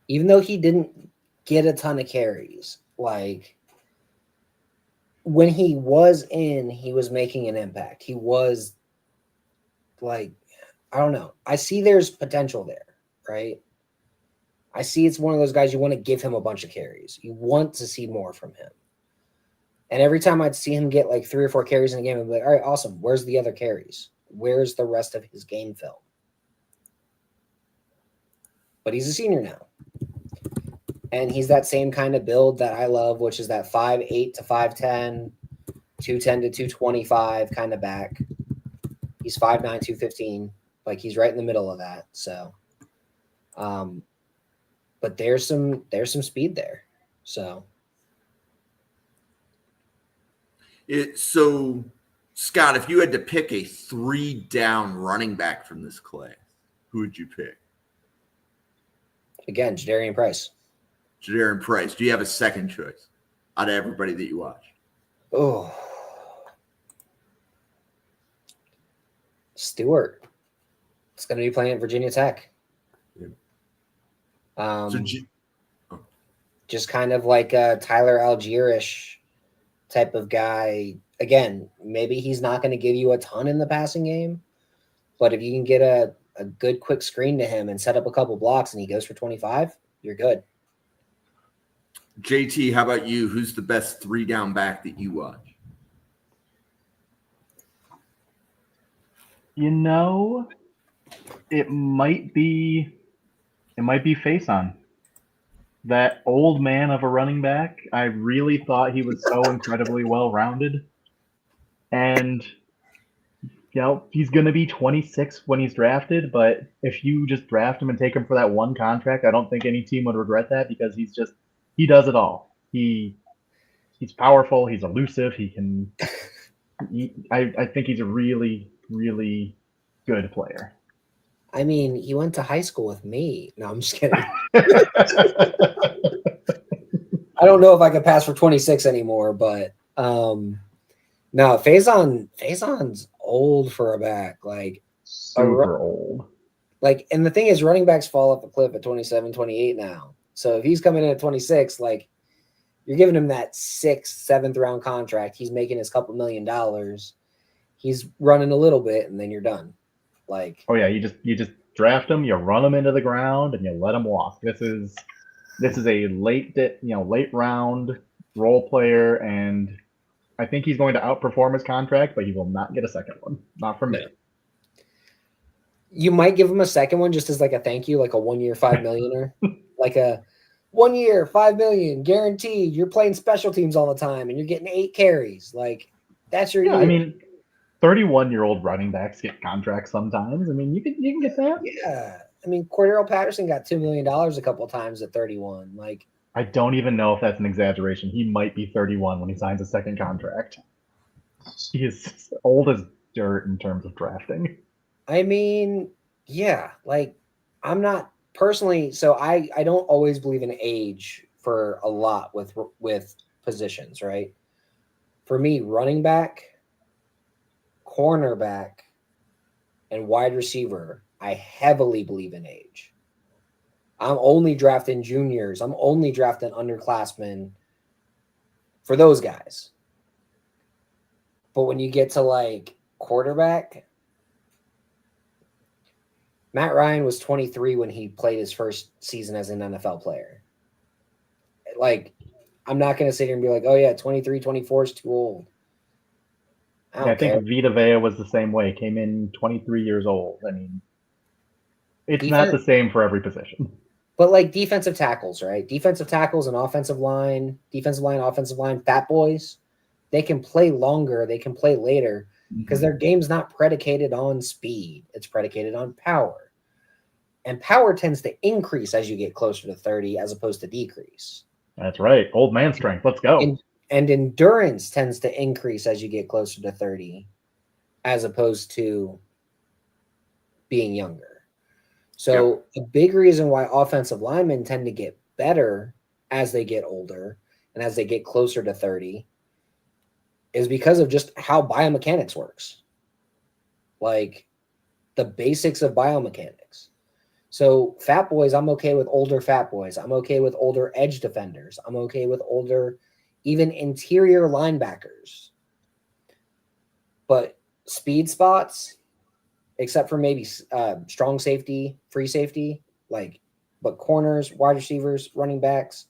Even though he didn't get a ton of carries, like when he was in, he was making an impact. He was like, I don't know. I see there's potential there, right? I see it's one of those guys you want to give him a bunch of carries. You want to see more from him. And every time I'd see him get like 3 or 4 carries in a game, I'd be like, all right, awesome. Where's the other carries? Where's the rest of his game film? But he's a senior now. And he's that same kind of build that I love, which is that 5'8" to 5'10", 210 to 225 kind of back. He's 5'9", 215. Like, he's right in the middle of that. So, but there's some speed there. So. So, Scott, if you had to pick a 3-down running back from this class, who would you pick? Again, Jadarian Price. Jadarian Price. Do you have a second choice out of everybody that you watch? Oh. Stewart. It's going to be playing at Virginia Tech. Yeah. Just kind of like a Tyler Algier-ish type of guy. Again, maybe he's not going to give you a ton in the passing game, but if you can get a good quick screen to him and set up a couple blocks and he goes for 25, you're good. JT, how about you? Who's the best 3-down back that you watch? You know, it might be Faison. That old man of a running back. I really thought he was so incredibly well-rounded. And, you know, he's going to be 26 when he's drafted, but if you just draft him and take him for that one contract, I don't think any team would regret that because he does it all. He's powerful. He's elusive. I think he's a really, really good player. I mean, he went to high school with me. No, I'm just kidding. I don't know if I could pass for 26 anymore, but no, Faison's old for a back. Like, super old. Like, and the thing is, running backs fall off a cliff at 27, 28 now. So if he's coming in at 26, like, you're giving him that 6th, 7th round contract. He's making his couple $1 million. He's running a little bit, and then you're done. Like, oh yeah, you just draft him, you run him into the ground, and you let him walk. This is a late round role player, and I think he's going to outperform his contract, but he will not get a second one. Not from me. You might give him a second one just as like a thank you, like a 1 year $5 millionaire, like a 1 year $5 million guaranteed. You're playing special teams all the time, and you're getting 8 carries. Like, that's your year. I mean, 31-year-old running backs get contracts sometimes. I mean, you can get that. Yeah. I mean, Cordero Patterson got $2 million a couple of times at 31. Like, I don't even know if that's an exaggeration. He might be 31 when he signs a second contract. He is old as dirt in terms of drafting. I mean, yeah, like, I'm not personally, so I don't always believe in age for a lot with positions, right? For me, running back, cornerback, and wide receiver, I heavily believe in age. I'm only drafting juniors. I'm only drafting underclassmen for those guys. But when you get to like quarterback, Matt Ryan was 23 when he played his first season as an NFL player. Like, I'm not going to sit here and be like, oh, yeah, 23, 24 is too old. I think Vita Vea was the same way. Came in 23 years old. I mean, it's not the same for every position. But like defensive tackles, right? Defensive tackles and offensive line, offensive line, fat boys, they can play longer. They can play later because their game's not predicated on speed. It's predicated on power. And power tends to increase as you get closer to 30 as opposed to decrease. That's right. Old man strength. Let's go. And endurance tends to increase as you get closer to 30 as opposed to being younger. So a big reason why offensive linemen tend to get better as they get older and as they get closer to 30 is because of just how biomechanics works. Like the basics of biomechanics. So fat boys, I'm okay with older fat boys. I'm okay with older edge defenders. I'm okay with older, even interior linebackers. But speed spots, except for maybe strong safety, free safety, but corners, wide receivers, running backs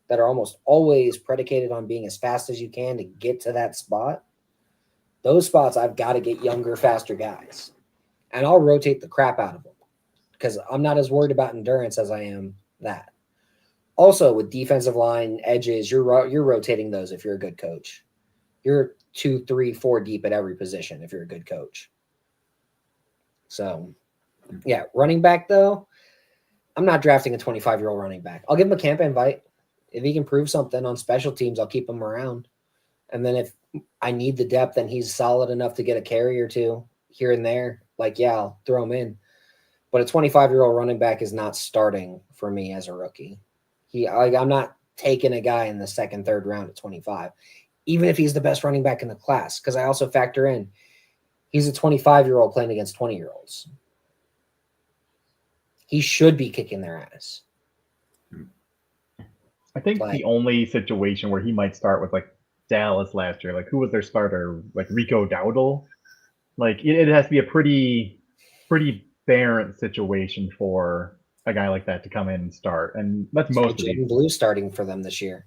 that are almost always predicated on being as fast as you can to get to that spot. Those spots, I've got to get younger, faster guys. And I'll rotate the crap out of them because I'm not as worried about endurance as I am that. Also, with defensive line edges, you're rotating those if you're a good coach. You're 2, 3, 4 deep at every position if you're a good coach. So, yeah, running back, though, I'm not drafting a 25-year-old running back. I'll give him a camp invite. If he can prove something on special teams, I'll keep him around. And then if I need the depth and he's solid enough to get a carry or two here and there, I'll throw him in. But a 25-year-old running back is not starting for me as a rookie. I'm not taking a guy in the second, third round at 25, even if he's the best running back in the class, because I also factor in he's a 25-year-old playing against 20-year-olds. He should be kicking their ass. I think the only situation where he might start with Dallas last year, who was their starter? Rico Dowdell? It has to be a pretty barren situation for a guy like that to come in and start. And that's most of Jayden Blue starting for them this year.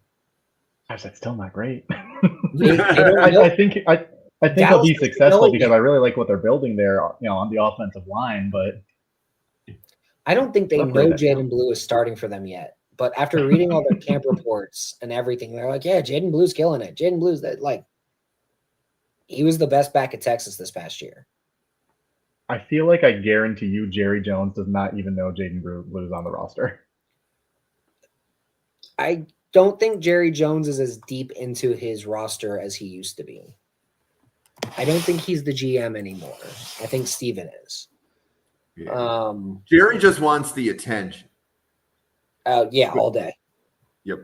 Gosh, that's still not great. I think he'll be successful because I really like what they're building there, on the offensive line. But I don't think they know Jayden Blue is starting for them yet. But after reading all their camp reports and everything, they're like, yeah, Jayden Blue's killing it. Jayden Blue's he was the best back at Texas this past year. I feel like I guarantee you Jerry Jones does not even know Jayden Blue's on the roster. I don't think Jerry Jones is as deep into his roster as he used to be. I don't think he's the GM anymore. I think Steven is. Yeah. Jerry just wants the attention. Yeah, all day. Yep.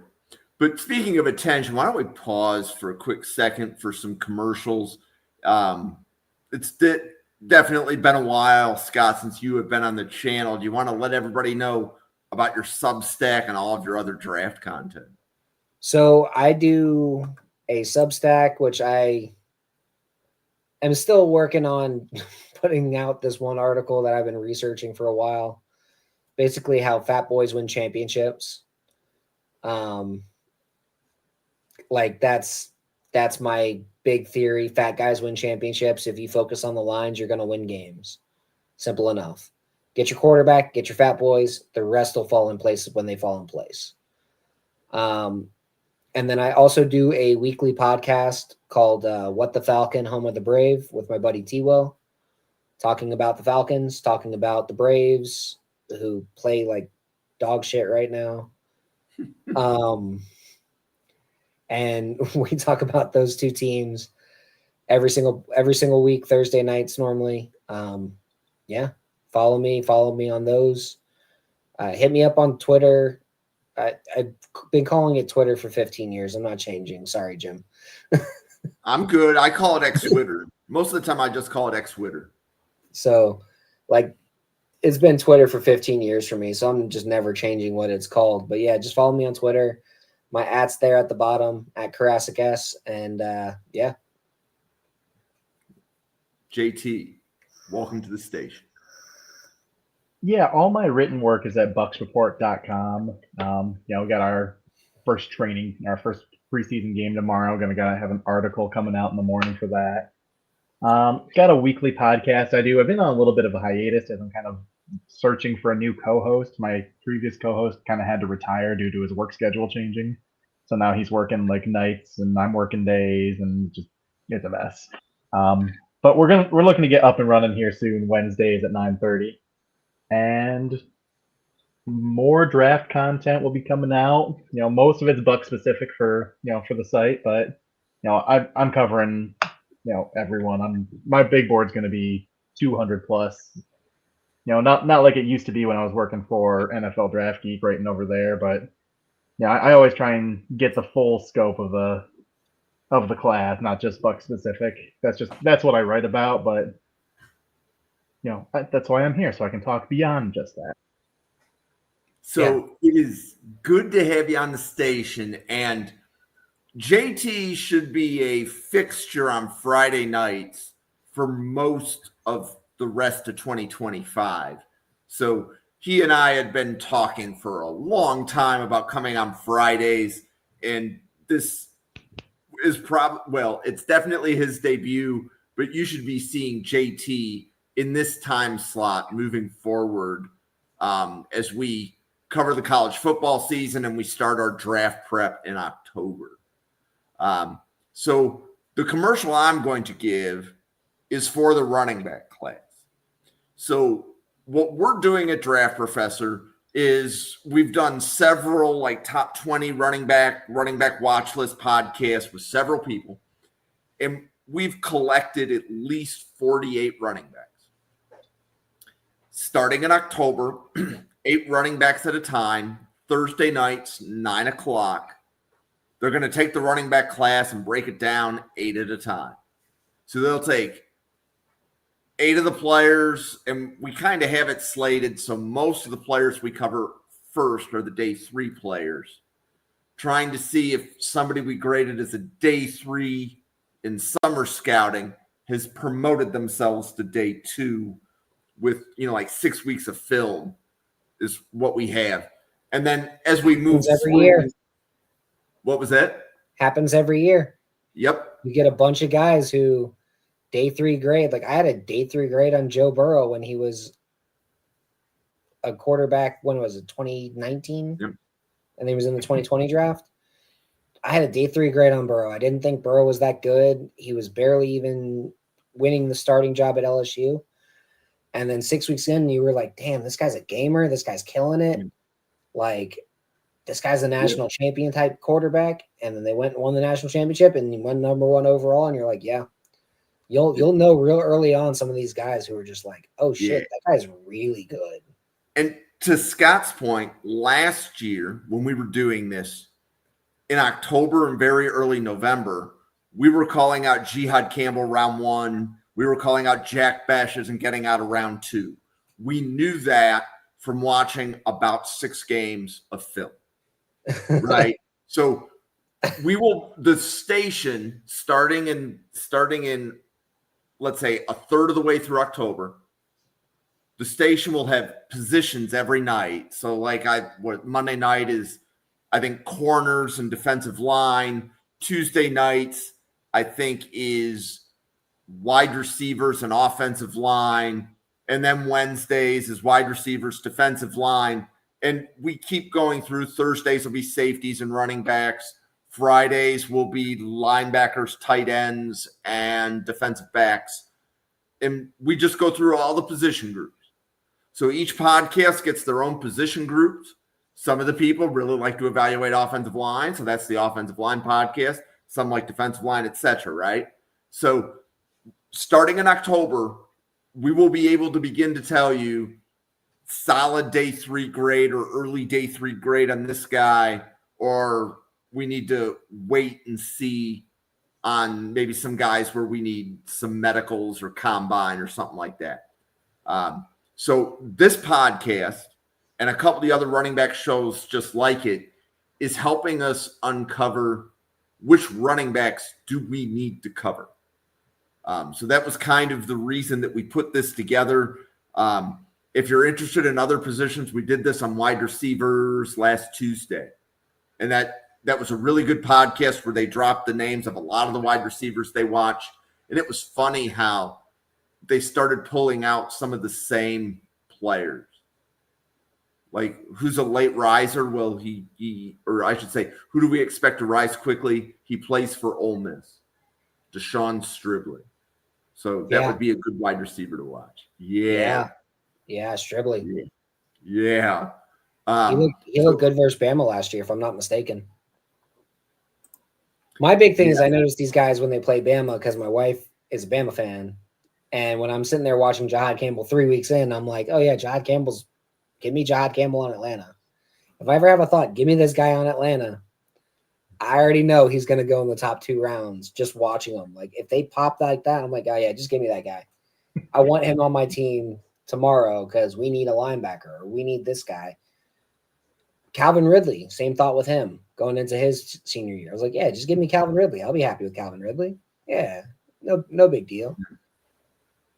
But speaking of attention, why don't we pause for a quick second for some commercials? It's definitely been a while, Scott, since you have been on the channel. Do you want to let everybody know about your Substack and all of your other draft content? So I do a Substack, which I am still working on putting out this one article that I've been researching for a while. Basically how fat boys win championships. That's my big theory. Fat guys win championships. If you focus on the lines, you're going to win games. Simple enough. Get your quarterback, get your fat boys. The rest will fall in place when they fall in place. And then I also do a weekly podcast called What the Falcon, Home of the Brave with my buddy Tawee, talking about the Falcons, talking about the Braves, who play like dog shit right now. And we talk about those two teams every single week, Thursday nights normally. Yeah, follow me on those. Hit me up on Twitter. I've been calling it Twitter for 15 years. I'm not changing. Sorry, Jim. I'm good. I call it X-Twitter. Most of the time I just call it X-Twitter. So it's been Twitter for 15 years for me, so I'm just never changing what it's called. But yeah, just follow me on Twitter. My @'s there at the bottom at Karasik S. And yeah. JT, welcome to the station. Yeah, all my written work is at bucksreport.com. We got our first training, our first preseason game tomorrow. Gonna have an article coming out in the morning for that. Got a weekly podcast I do. I've been on a little bit of a hiatus as I'm kind of searching for a new co-host. My previous co-host kind of had to retire due to his work schedule changing. So now he's working like nights and I'm working days and just it's a mess. But we're looking to get up and running here soon, Wednesdays at 9:30. And more draft content will be coming out. Most of it's Buck specific for the site, but I'm covering everyone. My big board's going to be 200 plus. Not like it used to be when I was working for NFL Draft Geek writing over there, but I always try and get the full scope of the class, not just Buck specific. That's what I write about, but that's why I'm here, so I can talk beyond just that. So It is good to have you on the station, and JT should be a fixture on Friday nights for most of the rest of 2025. So he and I had been talking for a long time about coming on Fridays, and this is it's definitely his debut, but you should be seeing JT in this time slot moving forward as we cover the college football season and we start our draft prep in October. So the commercial I'm going to give is for the running back class. So what we're doing at Draft Professor is we've done several like top 20 running back watch list podcasts with several people, and we've collected at least 48 running backs. Starting in October, 8 running backs at a time, Thursday nights, 9 o'clock. They're going to take the running back class and break it down 8 at a time. So they'll take 8 of the players, and we kind of have it slated. So most of the players we cover first are the day 3 players, trying to see if somebody we graded as a day 3 in summer scouting has promoted themselves to day 2 with, like 6 weeks of film is what we have. And then as we move every year. What was that? Happens every year. Yep. You get a bunch of guys who day 3 grade. Like I had a day 3 grade on Joe Burrow when he was a quarterback. When was it? 2019? Yep. And he was in the 2020 draft. I had a day 3 grade on Burrow. I didn't think Burrow was that good. He was barely even winning the starting job at LSU. And then 6 weeks in, you were like, damn, this guy's a gamer. This guy's killing it. Like, this guy's a national champion type quarterback. And then they went and won the national championship and he won number 1 overall. And you're like, yeah, you'll know real early on some of these guys who are just like, oh shit, that guy's really good. And to Scott's point, last year when we were doing this in October and very early November, we were calling out Jihad Campbell round 1. We were calling out Jack Bashes and getting out of round 2. We knew that from watching about 6 games of film. Right. So the station starting in, let's say, a third of the way through October, the station will have positions every night. So like Monday night is, I think, corners and defensive line. Tuesday nights, I think, is wide receivers and offensive line. And then Wednesdays is wide receivers, defensive line. And we keep going through. Thursdays will be safeties and running backs. Fridays will be linebackers, tight ends, and defensive backs. And we just go through all the position groups. So each podcast gets their own position groups. Some of the people really like to evaluate offensive line. So that's the offensive line podcast. Some like defensive line, etc. Right? So starting in October, we will be able to begin to tell you solid day 3 grade or early day 3 grade on this guy, or we need to wait and see on maybe some guys where we need some medicals or combine or something like that. So this podcast and a couple of the other running back shows just like it is helping us uncover which running backs do we need to cover. So that was kind of the reason that we put this together. If you're interested in other positions, we did this on wide receivers last Tuesday. And that that was a really good podcast where they dropped the names of a lot of the wide receivers they watch. And it was funny how they started pulling out some of the same players. Like, who's a late riser? Well, or I should say, who do we expect to rise quickly? He plays for Ole Miss, Deshaun Stribley. So that would be a good wide receiver to watch. Yeah, Stribley. Yeah. He looked good versus Bama last year, if I'm not mistaken. My big thing is I noticed these guys when they play Bama, because my wife is a Bama fan, and when I'm sitting there watching Jaheim Campbell 3 weeks in, I'm like, oh yeah, give me Jaheim Campbell on Atlanta. If I ever have a thought, give me this guy on Atlanta, I already know he's going to go in the top 2 rounds just watching him. Like, if they pop like that, I'm like, oh, yeah, just give me that guy. I want him on my team tomorrow because we need a linebacker or we need this guy. Calvin Ridley, same thought with him going into his senior year. I was like, yeah, just give me Calvin Ridley. I'll be happy with Calvin Ridley. Yeah, no big deal.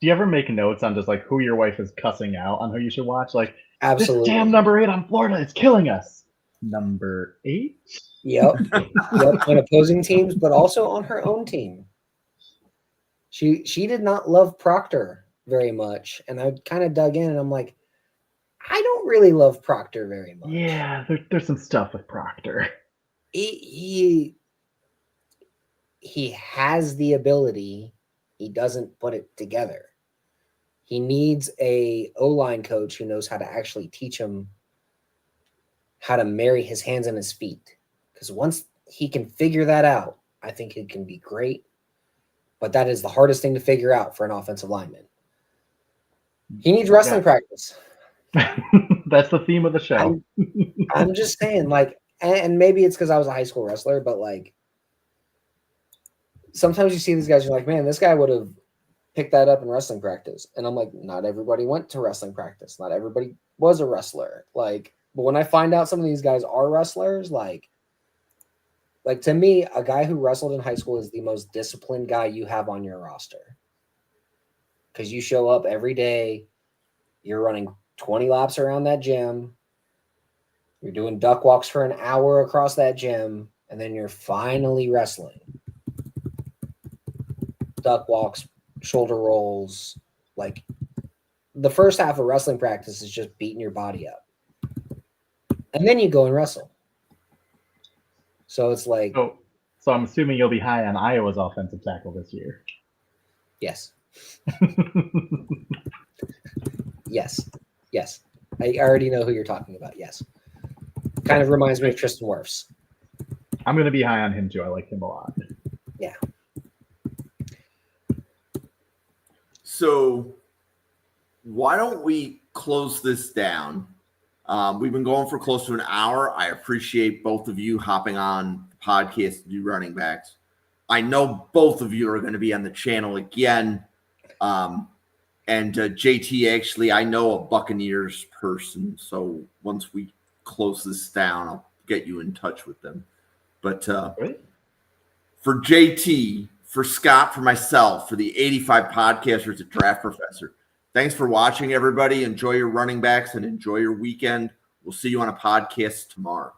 Do you ever make notes on just like who your wife is cussing out on who you should watch? Like, absolutely. This damn number 8 on Florida is killing us. Number 8? Yep. On opposing teams, but also on her own team. She did not love Proctor very much. And I kind of dug in and I'm like, I don't really love Proctor very much. Yeah, there's some stuff with Proctor. He has the ability. He doesn't put it together. He needs a O-line coach who knows how to actually teach him how to marry his hands and his feet. Because once he can figure that out, I think it can be great. But that is the hardest thing to figure out for an offensive lineman. He needs wrestling practice. That's the theme of the show. I'm just saying, like, and maybe it's because I was a high school wrestler, but like, sometimes you see these guys, you're like, man, this guy would have picked that up in wrestling practice. And I'm like, not everybody went to wrestling practice. Not everybody was a wrestler. Like, but when I find out some of these guys are wrestlers, like to me, a guy who wrestled in high school is the most disciplined guy you have on your roster. Because you show up every day, you're running 20 laps around that gym, you're doing duck walks for an hour across that gym, and then you're finally wrestling. Duck walks, shoulder rolls. Like, the first half of wrestling practice is just beating your body up. And then you go and wrestle. So it's like... So I'm assuming you'll be high on Iowa's offensive tackle this year. Yes. Yes. I already know who you're talking about. Yes. Kind of reminds me of Tristan Wirfs. I'm going to be high on him too. I like him a lot. Yeah. So why don't we close this down? We've been going for close to an hour. I appreciate both of you hopping on the podcast to do running backs. I know both of you are going to be on the channel again. And JT, actually, I know a Buccaneers person. So once we close this down, I'll get you in touch with them. But for JT, for Scott, for myself, for the 85 podcasters at Draft Professor, thanks for watching, everybody. Enjoy your running backs and enjoy your weekend. We'll see you on a podcast tomorrow.